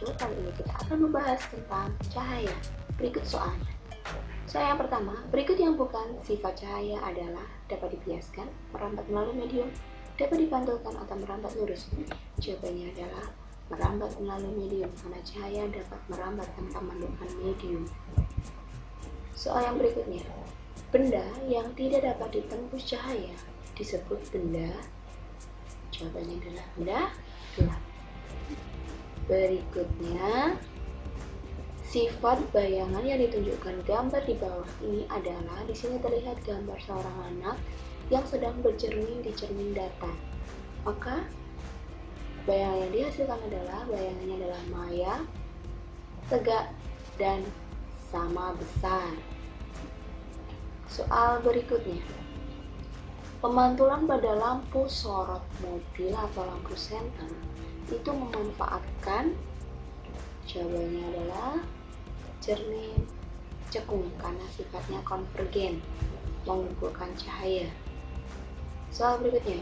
wabarakatuh. Kali ini kita akan membahas tentang cahaya. Berikut soalnya. Soal yang pertama, berikut yang bukan sifat cahaya adalah dapat dibiaskan, merambat melalui medium, dapat dipantulkan atau merambat lurus. Jawabannya adalah merambat melalui medium, karena cahaya dapat merambat tanpa memerlukan medium. Soal yang berikutnya, benda yang tidak dapat ditembus cahaya disebut benda. Jawabannya adalah benda gelap. Berikutnya, sifat bayangan yang ditunjukkan gambar di bawah ini adalah, di sini terlihat gambar seorang anak yang sedang bercermin di cermin datar. Maka bayangan yang dihasilkan adalah, bayangannya adalah maya, tegak, dan sama besar. Soal berikutnya, pemantulan pada lampu sorot mobil atau lampu senter itu memanfaatkan, jawabannya adalah cermin cekung, karena sifatnya konvergen, mengumpulkan cahaya. Soal berikutnya,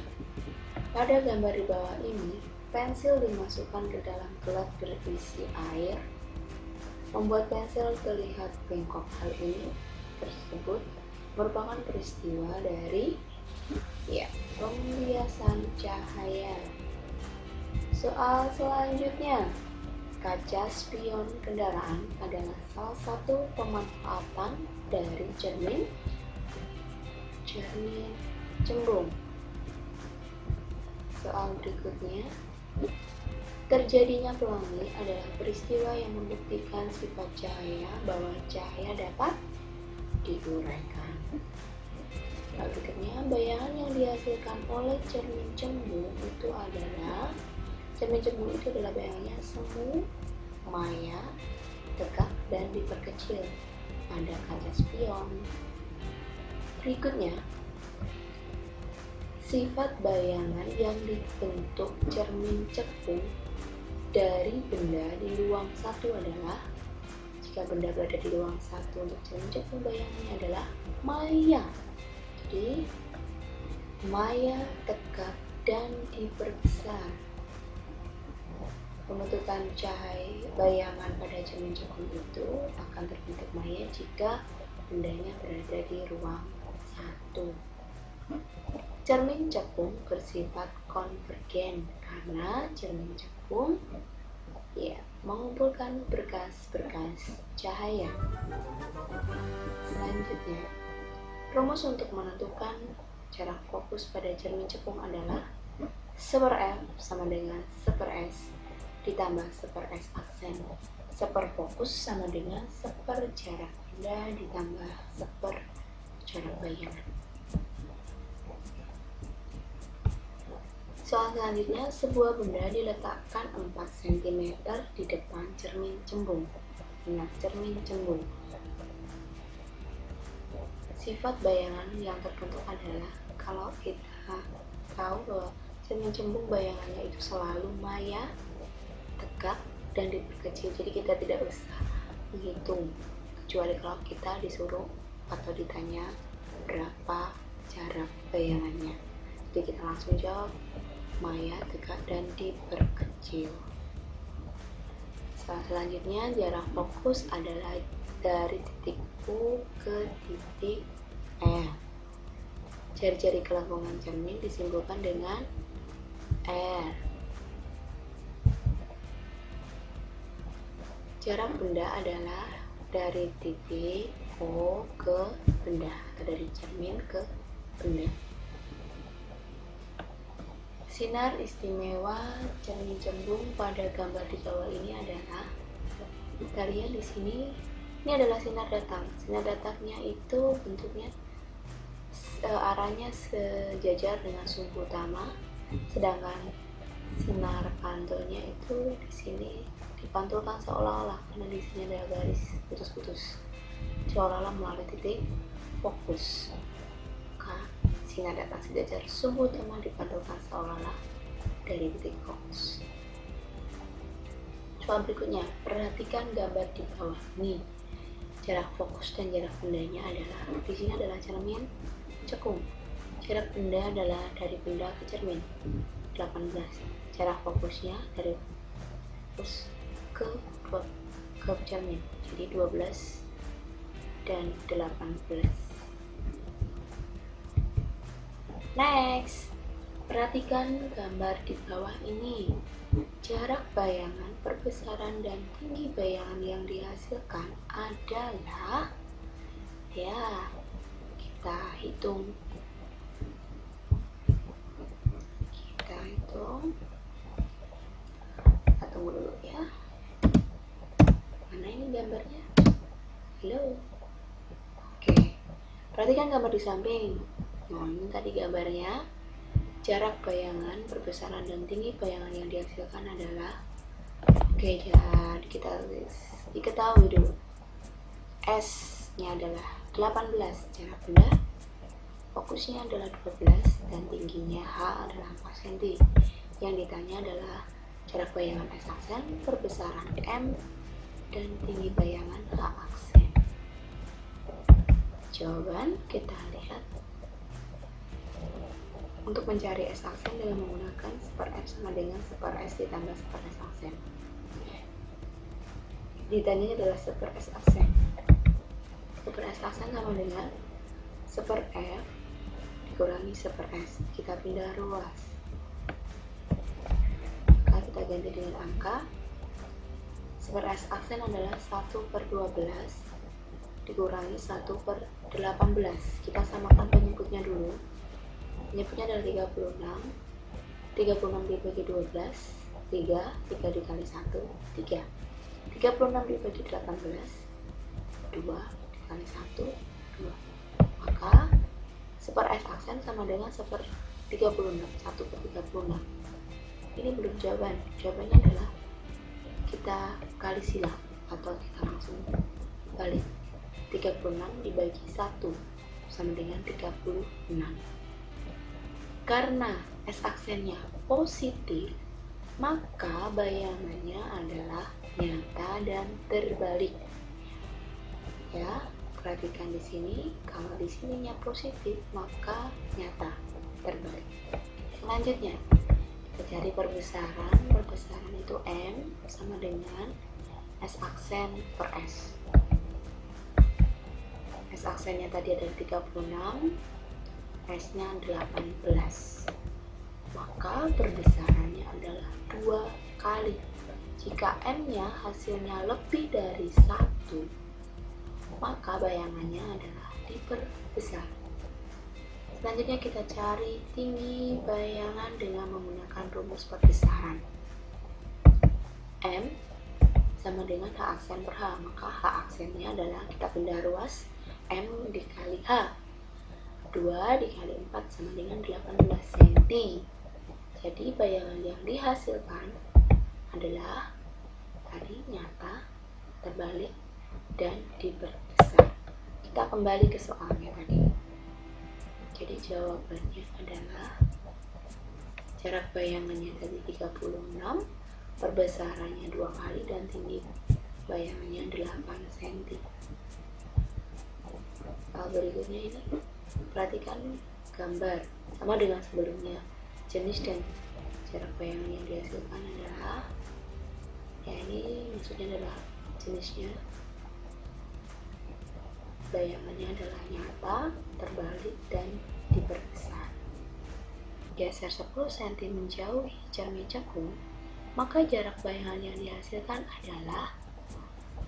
pada gambar di bawah ini, pensil dimasukkan ke dalam gelas berisi air, membuat pensil terlihat bengkok. Hal ini tersebut merupakan peristiwa dari pembiasan cahaya. Soal selanjutnya, kaca spion kendaraan adalah salah satu pemanfaatan dari cermin cembung. Soal berikutnya, terjadinya pelangi adalah peristiwa yang membuktikan sifat cahaya, bahwa cahaya dapat diuraikan. Soal berikutnya, bayangan yang dihasilkan oleh cermin cembung itu adalah, cermin cembung itu adalah bayangannya semu, maya, tegak, dan diperkecil pada kaca spion. Berikutnya, sifat bayangan yang dibentuk cermin cekung dari benda di ruang satu adalah, jika benda berada di ruang satu untuk cermin cekung, bayangannya adalah maya. Jadi maya, tegak, dan diperbesar. Pembentukan cahaya bayangan pada cermin cekung itu akan terbentuk maya jika bendanya berada di ruang satu. Cermin cekung bersifat konvergen karena cermin cekung mengumpulkan berkas-berkas cahaya. Selanjutnya, rumus untuk menentukan jarak fokus pada cermin cekung adalah 1/f sama dengan 1/s ditambah 1/s aksen. 1 fokus sama dengan 1 jarak benda ditambah 1 jarak bayangan. Soal selanjutnya, sebuah benda diletakkan 4 cm di depan cermin cembung. Nah, cermin cembung. Sifat bayangan yang terbentuk adalah, kalau kita tahu bahwa cermin cembung bayangannya itu selalu maya, tegak, dan diperkecil, jadi kita tidak usah menghitung, kecuali kalau kita disuruh atau ditanya berapa jarak bayangannya. Jadi kita langsung jawab maya, tegak, dan diperkecil. Selanjutnya, jarak fokus adalah dari titik U ke titik R. Jari-jari gelangkungan cermin disimbolkan dengan R. Jarak benda adalah dari titik O ke benda, atau dari cermin ke benda. Sinar istimewa cermin cembung pada gambar di bawah ini adalah, kita lihat di sini, ini adalah sinar datang. Sinar datangnya itu bentuknya arahnya sejajar dengan sumbu utama, sedangkan sinar pantulnya itu di sini dipantulkan seolah-olah, karena di sini ada garis putus-putus, seolah-olah melalui titik fokus. Maka sinar datang sejajar sumbu utama dipantulkan seolah-olah dari titik fokus. Soal berikutnya, perhatikan gambar di bawah ini. Jarak fokus dan jarak bendanya adalah, di sini adalah cermin cekung. Jarak benda adalah dari benda ke cermin 18. Jarak fokusnya dari fokus ke ke cermin, jadi 12 dan 18. Next, perhatikan gambar di bawah ini. Jarak bayangan, perbesaran, dan tinggi bayangan yang dihasilkan adalah, ya, kita hitung. Tunggu dulu ya. Mana ini gambarnya? Halo. Oke. Perhatikan gambar di samping. Nah, ini tadi gambarnya. Jarak bayangan, perbesaran, dan tinggi bayangan yang dihasilkan adalah, oke, jadi kita diketahui dulu. S-nya adalah 18, jarak benda. Fokusnya adalah 12 dan tingginya H adalah 4 cm. Yang ditanya adalah jarak bayangan S aksen, perbesaran M, dan tinggi bayangan H aksen. Jawaban kita lihat. Untuk mencari S aksen dengan menggunakan 1/F sama dengan 1/S ditambah 1/S aksen. Ditanya adalah 1/S aksen. 1/S aksen sama dengan 1/F dikurangi 1/S. Kita pindah ruas. Kita ganti dengan angka. 1/S aksen adalah 1/12 dikurangi 1/18. Kita samakan penyebutnya dulu. Penyebutnya adalah 36. 36 dibagi 12, 3 dikali 1, 3. 36 dibagi 18, 2 dikali 1, 2. Maka 1/S aksen sama dengan 1/36, 1/36. Ini belum jawaban. Jawabannya adalah kita kali silang atau kita langsung balik. 36 dibagi 1 sama dengan 36. Karena S aksennya positif, maka bayangannya adalah nyata dan terbalik. Ya, perhatikan di sini. Kalau di sininya positif, maka nyata terbalik. Selanjutnya, kita cari perbesaran. Perbesaran itu M sama dengan S aksen per S. S aksennya tadi adalah 36, S-nya 18. Maka perbesarannya adalah 2 kali. Jika M-nya hasilnya lebih dari 1, maka bayangannya adalah diperbesar. Selanjutnya kita cari tinggi bayangan dengan menggunakan rumus perbesaran. M sama dengan H aksen per H, maka H aksennya adalah kita pindah ruas, M dikali H. 2 dikali 4 sama dengan 18 cm. Jadi bayangan yang dihasilkan adalah tadi nyata, terbalik, dan diperbesar. Kita kembali ke soalnya tadi. Jadi jawabannya adalah jarak bayangannya tadi 36, perbesarannya 2 kali, dan tinggi bayangannya 8 cm. Berikutnya ini, perhatikan gambar sama dengan sebelumnya. Jenis dan jarak bayangan yang dihasilkan adalah, ya ini maksudnya adalah jenisnya, bayangannya adalah nyata, terbalik, dan diperbesar. Geser 10 cm menjauhi cermin cekung, maka jarak bayangan yang dihasilkan adalah,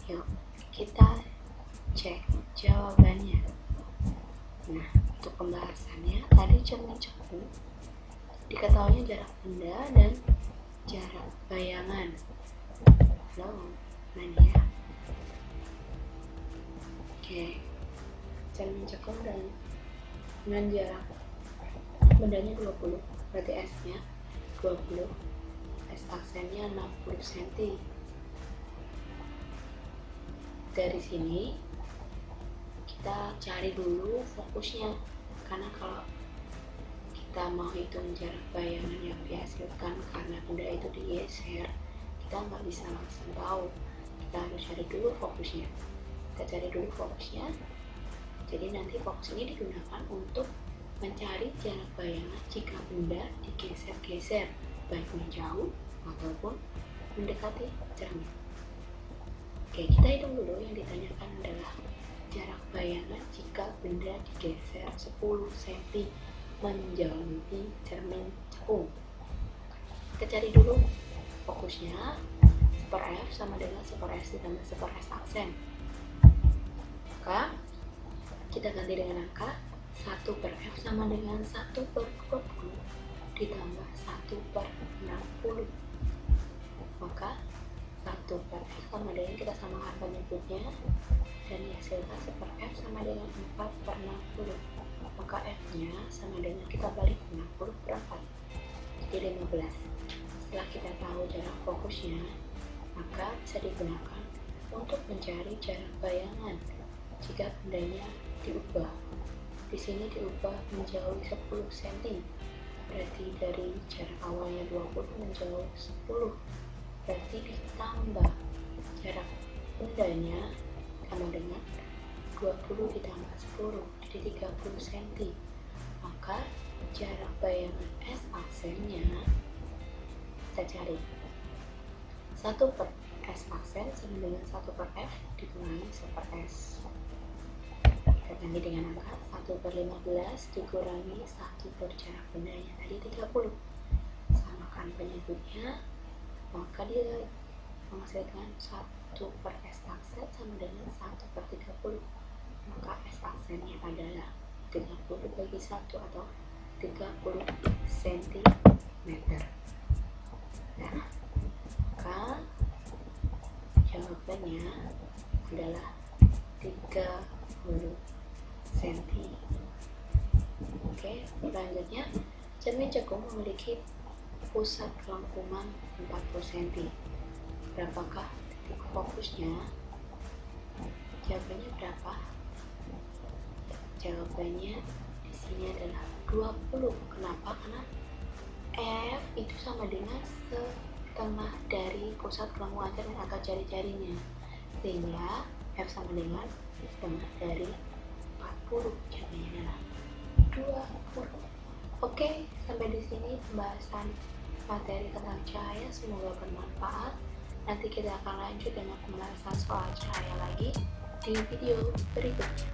yuk kita cek jawabannya. Nah, untuk pembahasannya, tadi cermin cekung diketahuinya jarak benda dan jarak bayangan. Halo, mana ya? Oke, cermin cekung dan dengan jarak bendanya 20, berarti S-nya 20, S aksennya 60 cm. Dari sini kita cari dulu fokusnya, karena kalau kita mau hitung jarak bayangan yang dihasilkan karena benda itu digeser, kita nggak bisa langsung tahu. Kita harus cari dulu fokusnya. Kita cari dulu fokusnya. Jadi nanti fokus ini digunakan untuk mencari jarak bayangan jika benda digeser-geser, baik menjauh ataupun mendekati cermin. benda digeser 10 cm menjauhi cermin cekung. Kita cari dulu fokusnya. 1/F sama dengan 1/S ditambah 1/S aksen. Maka kita ganti dengan angka 1/F sama dengan 1/20 ditambah 1/60. Maka 1/F sama dengan, kita samakan penyebutnya, dan dihasilkan 1/F sama dengan 4/60. Maka F-nya sama dengan, kita balik 60/4, jadi 15. Setelah kita tahu jarak fokusnya, maka bisa digunakan untuk mencari jarak bayangan jika bendanya diubah. Di sini diubah menjauhi 10 cm, berarti dari jarak awalnya 20 menjauhi 10, berarti ditambah jarak bendanya sama dengan 20 ditambah 10, jadi 30 cm. Maka jarak bayangan S aksennya kita cari 1/S aksen sama dengan 1/F dikurangi 1/S. Kita ganti dengan angka 1/15 dikurangi 1 jarak bendanya tadi 30. Samakan penyebutnya, maka dia menghasilkan 1/S aksen sama dengan 1/30. Maka S aksennya adalah 30 bagi 1 atau 30 cm. Nah, maka jawabannya adalah 30 cm. Oke, selanjutnya cermin cekung memiliki pusat kelengkungan 40 cm. Berapakah titik fokusnya? Jawabannya berapa? Jawabannya di sini adalah 20. Kenapa? Karena F itu sama dengan setengah dari pusat kelengkungan cermin atau jari-jarinya, sehingga F sama dengan setengah dari 40, jawabannya adalah 20. Oke, sampai di sini pembahasan materi tentang cahaya, semoga bermanfaat. Nanti kita akan lanjut dengan pembahasan soal cahaya lagi di video berikutnya.